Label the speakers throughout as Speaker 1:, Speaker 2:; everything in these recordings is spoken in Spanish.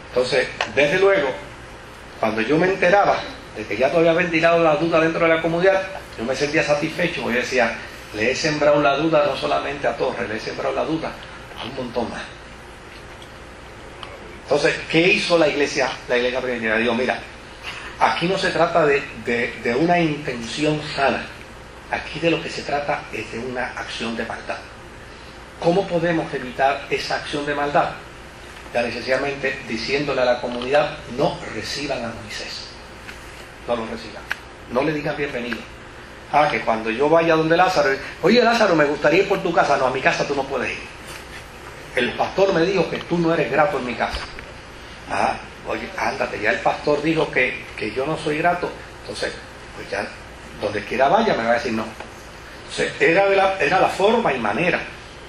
Speaker 1: Entonces, desde luego, cuando yo me enteraba de que ya todavía ventilado la duda dentro de la comunidad, yo me sentía satisfecho, porque yo decía, le he sembrado la duda no solamente a Torres, le he sembrado la duda a un montón más. Entonces, ¿qué hizo la iglesia presbiteriana? Digo, mira, aquí no se trata de una intención sana, aquí de lo que se trata es de una acción de maldad. ¿Cómo podemos evitar esa acción de maldad? Ya necesariamente diciéndole a la comunidad, no reciban a Moisés, no lo reciban, no le digan bienvenido. Que cuando yo vaya donde Lázaro, oye Lázaro, me gustaría ir por tu casa. No, a mi casa tú no puedes ir. El pastor me dijo que tú no eres grato en mi casa. Oye, ándate, ya el pastor dijo que yo no soy grato. Entonces, pues ya, donde quiera vaya me va a decir no. Entonces, era la forma y manera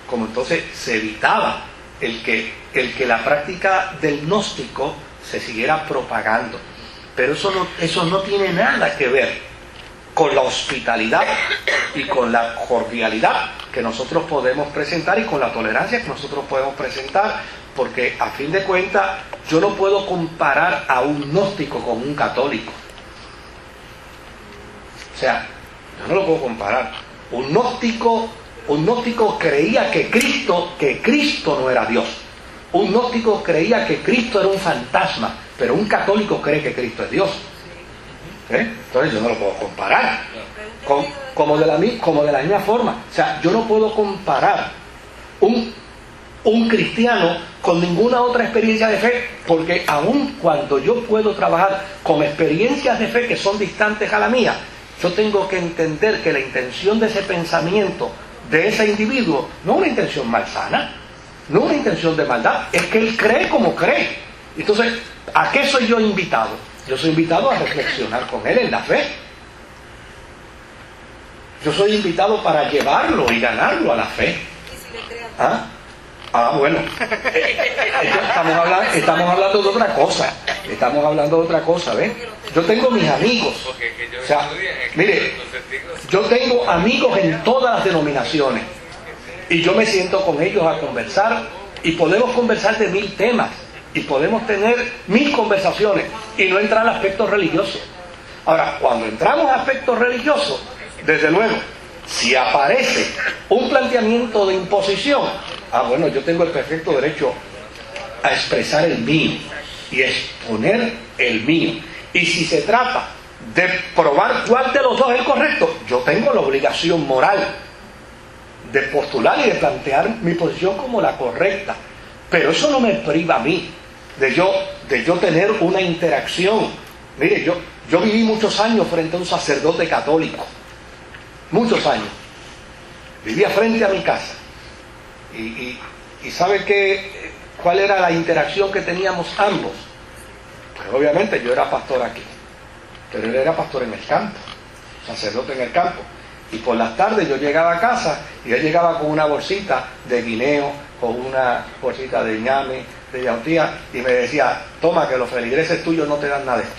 Speaker 1: como entonces se evitaba el que la práctica del gnóstico se siguiera propagando. Pero eso no tiene nada que ver con la hospitalidad y con la cordialidad que nosotros podemos presentar y con la tolerancia que nosotros podemos presentar, porque a fin de cuentas yo no puedo comparar a un gnóstico con un católico. O sea, yo no lo puedo comparar. Un gnóstico creía que Cristo no era Dios. Un gnóstico creía que Cristo era un fantasma, pero un católico cree que Cristo es Dios. Entonces yo no lo puedo comparar como de la misma forma. O sea, yo no puedo comparar un cristiano con ninguna otra experiencia de fe, porque aun cuando yo puedo trabajar con experiencias de fe que son distantes a la mía, yo tengo que entender que la intención de ese pensamiento de ese individuo no es una intención malsana, no es una intención de maldad, es que él cree como cree. Entonces, ¿a qué soy yo invitado? Yo soy invitado a reflexionar con él en la fe. Yo soy invitado para llevarlo y ganarlo a la fe. Bueno. Estamos hablando de otra cosa. Estamos hablando de otra cosa, ¿ven? Yo tengo mis amigos. O sea, mire, yo tengo amigos en todas las denominaciones. Y yo me siento con ellos a conversar. Y podemos conversar de 1000 temas. Y podemos tener 1000 conversaciones y no entrar al aspecto religioso. Ahora, cuando entramos a aspectos religiosos, desde luego, si aparece un planteamiento de imposición, bueno, yo tengo el perfecto derecho a expresar el mío y exponer el mío. Y si se trata de probar cuál de los dos es el correcto, yo tengo la obligación moral de postular y de plantear mi posición como la correcta. Pero eso no me priva a mí de yo tener una interacción. Mire, yo viví muchos años frente a un sacerdote católico. Muchos años. Vivía frente a mi casa. Y ¿sabe cuál era la interacción que teníamos ambos? Pues obviamente yo era pastor aquí, pero él era pastor en el campo, sacerdote en el campo. Y por las tardes yo llegaba a casa y él llegaba con una bolsita de guineo, con una bolsita de ñame, de yautía, y me decía, toma, que los feligreses tuyos no te dan nada de esto.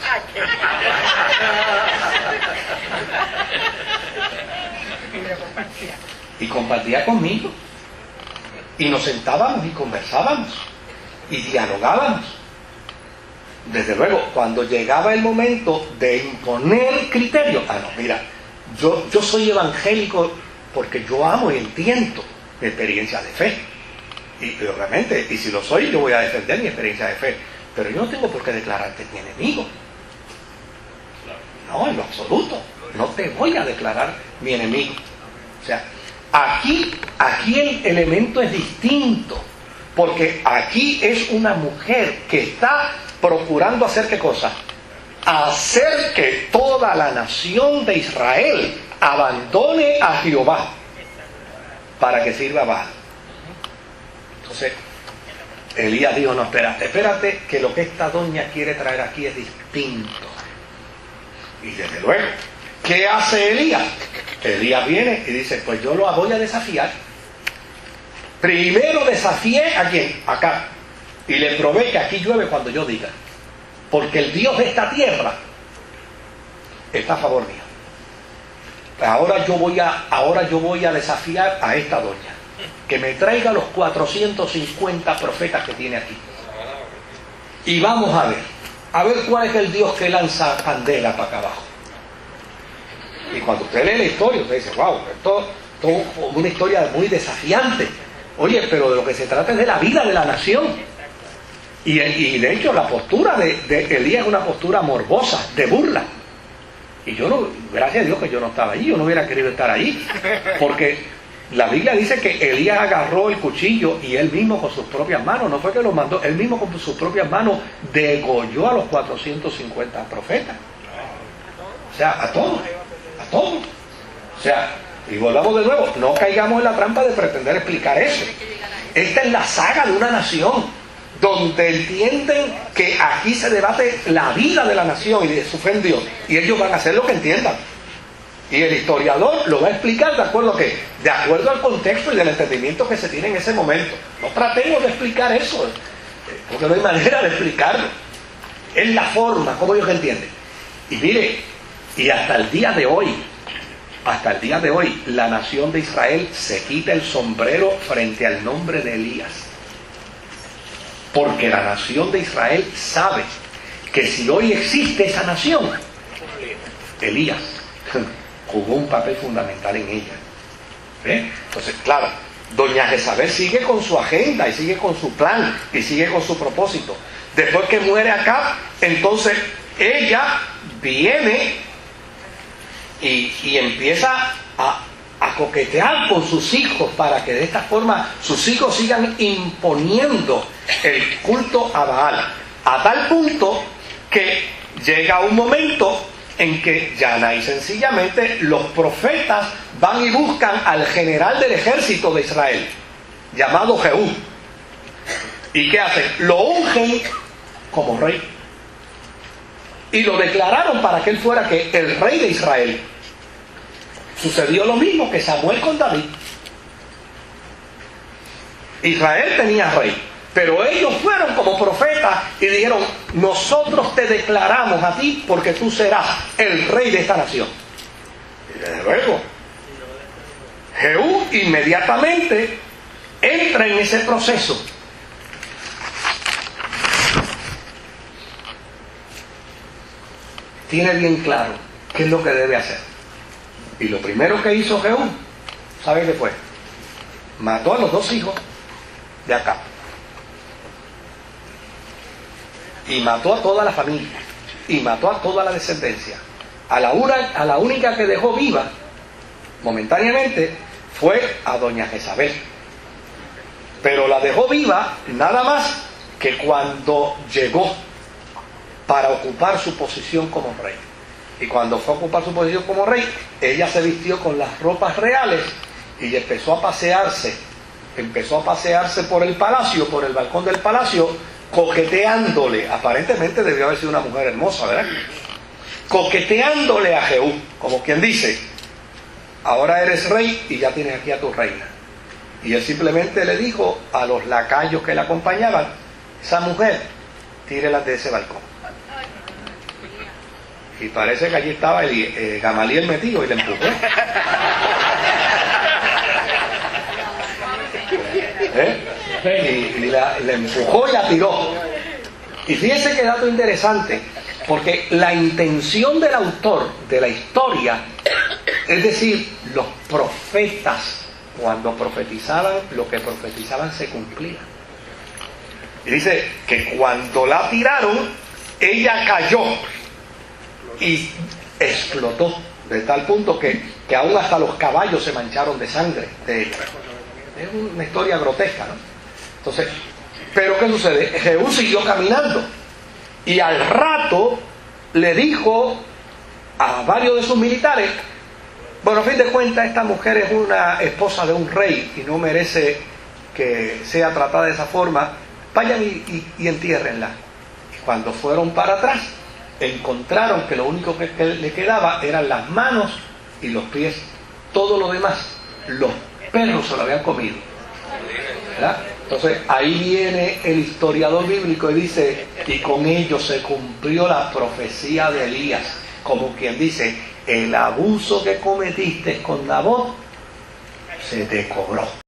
Speaker 1: Y compartía conmigo. Y nos sentábamos y conversábamos. Y dialogábamos. Desde luego, cuando llegaba el momento de imponer criterios, no, mira, yo soy evangélico porque yo amo y entiendo mi experiencia de fe. Y obviamente, y si lo soy, yo voy a defender mi experiencia de fe. Pero yo no tengo por qué declararte mi enemigo. No, en lo absoluto. No te voy a declarar mi enemigo. O sea, aquí el elemento es distinto. Porque aquí es una mujer que está procurando hacer ¿qué cosa? Hacer que toda la nación de Israel abandone a Jehová para que sirva a Baal. Entonces, Elías dijo, no, espérate, que lo que esta doña quiere traer aquí es distinto. Y desde luego, ¿qué hace Elías? Elías viene y dice, pues yo lo voy a desafiar. Primero desafié a quién, acá, y le probé que aquí llueve cuando yo diga, porque el Dios de esta tierra está a favor mío. Ahora yo voy a desafiar a esta doña, que me traiga los 450 profetas que tiene aquí. y vamos a ver cuál es el Dios que lanza candela para acá abajo. Y cuando usted lee la historia, usted dice, wow, esto es una historia muy desafiante. Oye, pero de lo que se trata es de la vida de la nación. Y de hecho la postura de Elías es una postura morbosa, de burla. Y yo no, gracias a Dios que yo no estaba allí, yo no hubiera querido estar allí. Porque la Biblia dice que Elías agarró el cuchillo y él mismo con sus propias manos, no fue que lo mandó, él mismo con sus propias manos degolló a los 450 profetas. O sea, a todos. O sea, y volvamos de nuevo, no caigamos en la trampa de pretender explicar eso. Esta es la saga de una nación, donde entienden que aquí se debate la vida de la nación y de su fe en Dios, y ellos van a hacer lo que entiendan. Y el historiador lo va a explicar de acuerdo a qué, de acuerdo al contexto y del entendimiento que se tiene en ese momento. No tratemos de explicar eso, porque no hay manera de explicarlo. Es la forma, como ellos entienden. Y mire, y hasta el día de hoy, la nación de Israel se quita el sombrero frente al nombre de Elías. Porque la nación de Israel sabe que si hoy existe esa nación, Elías jugó un papel fundamental en ella. ¿Ve? Entonces, claro, doña Jezabel sigue con su agenda y sigue con su plan y sigue con su propósito. Después que muere Acab, entonces ella viene y empieza a coquetear con sus hijos para que de esta forma sus hijos sigan imponiendo el culto a Baal, a tal punto que llega un momento en que llana y sencillamente los profetas van y buscan al general del ejército de Israel, llamado Jehú. ¿Y qué hacen? Lo ungen como rey. Y lo declararon para que él fuera el rey de Israel. Sucedió lo mismo que Samuel con David. Israel tenía rey, pero ellos fueron como profetas y dijeron, nosotros te declaramos a ti porque tú serás el rey de esta nación. Y desde luego, Jehú inmediatamente entra en ese proceso. Tiene bien claro qué es lo que debe hacer. Y lo primero que hizo Jehú, ¿sabe qué fue? Mató a los 2 hijos de Acab. Y mató a toda la familia. Y mató a toda la descendencia. A la única que dejó viva, momentáneamente, fue a doña Jezabel. Pero la dejó viva nada más que cuando llegó para ocupar su posición como rey. Y cuando fue a ocupar su posición como rey, ella se vistió con las ropas reales y empezó a pasearse por el palacio, por el balcón del palacio, coqueteándole. Aparentemente debió haber sido una mujer hermosa, ¿verdad? Coqueteándole a Jehú, como quien dice, ahora eres rey y ya tienes aquí a tu reina. Y él simplemente le dijo a los lacayos que la acompañaban, esa mujer, tírelas de ese balcón. Y parece que allí estaba Gamaliel metido y le empujó. Y le empujó y la tiró. Y fíjense qué dato interesante, porque la intención del autor de la historia, es decir, los profetas, cuando profetizaban, lo que profetizaban se cumplía. Y dice que cuando la tiraron, ella cayó y explotó, de tal punto que aún hasta los caballos se mancharon de sangre de ella. Es una historia grotesca, ¿no? Entonces, pero ¿qué sucede? Jehú siguió caminando y al rato le dijo a varios de sus militares, bueno, a fin de cuentas esta mujer es una esposa de un rey y no merece que sea tratada de esa forma, vayan y entiérrenla. Y cuando fueron para atrás, encontraron que lo único que le quedaba eran las manos y los pies. Todo lo demás, los perros se lo habían comido, ¿verdad? Entonces ahí viene el historiador bíblico y dice, y con ello se cumplió la profecía de Elías, como quien dice, el abuso que cometiste con Nabot se te cobró.